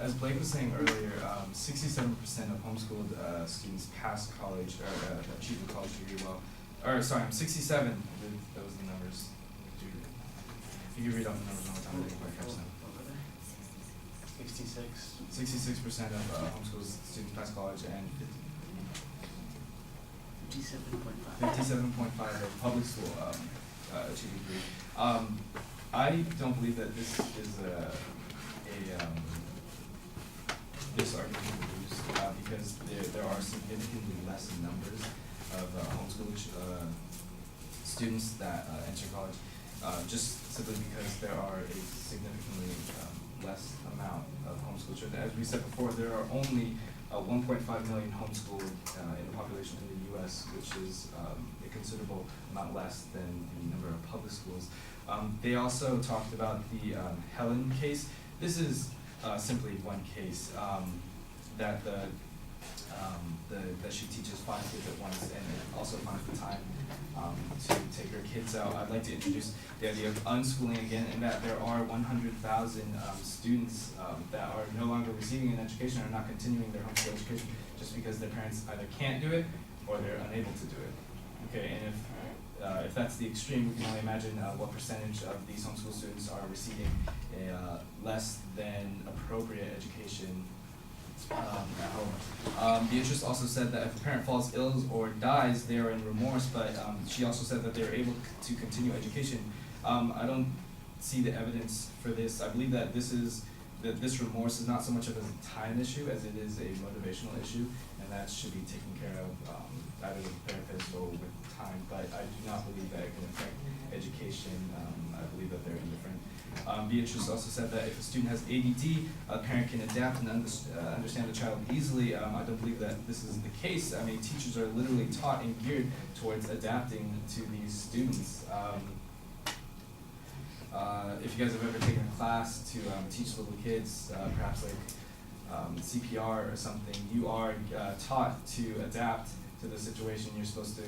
As Blake was saying earlier, 67% of homeschooled students pass college or achieve a college degree well. Or sorry, I'm 67. That was the numbers. If you could read off the numbers one more time, I didn't quite catch them. 66% of homeschool students pass college, and 57.5 of public school achieve a degree. I don't believe that this is this argument can be used because there are significantly less numbers of homeschool students that enter college, just simply because there are a significantly less amount of homeschool children. As we said before, there are only 1.5 million homeschooled in the population in the U.S., which is a considerable amount less than the number of public schools. They also talked about the Helen case. This is simply one case that that she teaches 5 kids at once and also finds the time to take her kids out. I'd like to introduce the idea of unschooling again, in that there are 100,000 students that are no longer receiving an education or not continuing their homeschool education just because their parents either can't do it or they're unable to do it. Okay, and if that's the extreme, we can only imagine what percentage of these homeschool students are receiving a less than appropriate education at home. Beatrice also said that if a parent falls ill or dies, they are in remorse, but she also said that they are able to continue education. I don't see the evidence for this. I believe that this remorse is not so much of a time issue as it is a motivational issue, and that should be taken care of either with a therapist or with time, but I do not believe that it can affect education. I believe that they're indifferent. Beatrice also said that if a student has ADD, a parent can adapt and understand the child easily. I don't believe that this is the case. I mean, teachers are literally taught and geared towards adapting to these students. If you guys have ever taken a class to teach little kids, perhaps like CPR or something, you are taught to adapt to the situation. You're supposed to,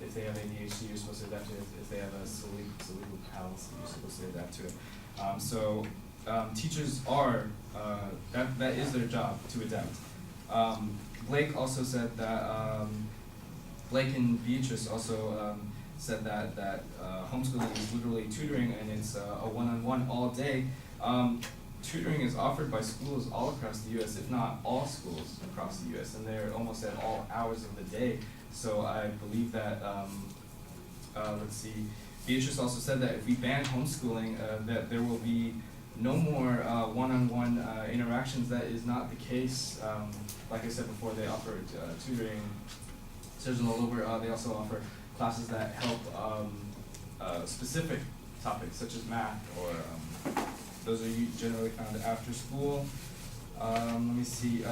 if they have ADHD, you're supposed to adapt to it. If they have a cerebral palsy, you're supposed to adapt to it. So teachers are, that is their job, to adapt. Blake also said that, Blake and Beatrice also said that homeschooling is literally tutoring, and it's a one-on-one all day. Tutoring is offered by schools all across the U.S., if not all schools across the U.S., and they're almost at all hours of the day. So I believe that, let's see, Beatrice also said that if we ban homeschooling, that there will be no more one-on-one interactions. That is not the case. Like I said before, they offer tutoring sessions all over. They also offer classes that help specific topics such as math, or those are generally found after school. Let me see.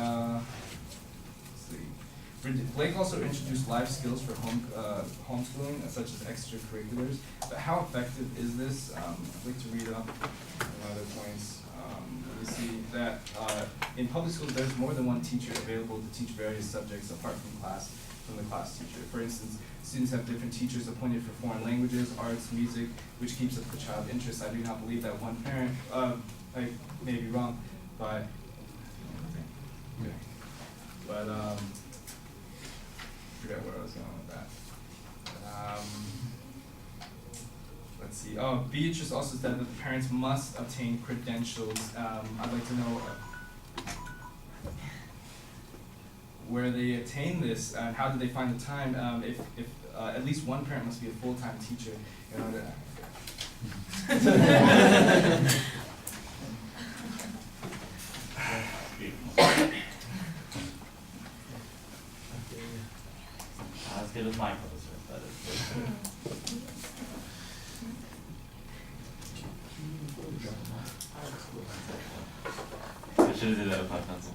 Blake also introduced life skills for homeschooling, such as extracurriculars. But how effective is this? I'd like to read up other points. We see that in public schools, there's more than one teacher available to teach various subjects apart from the class teacher. For instance, students have different teachers appointed for foreign languages, arts, music, which keeps up the child's interest. I do not believe that one parent, I may be wrong, but I forget where I was going with that. Let's see. Oh, Beatrice also said that the parents must obtain credentials. I'd like to know where they attain this, and how do they find the time? If at least one parent must be a full-time teacher in order to. As good as my professor, that is. I should have did that with my pencil.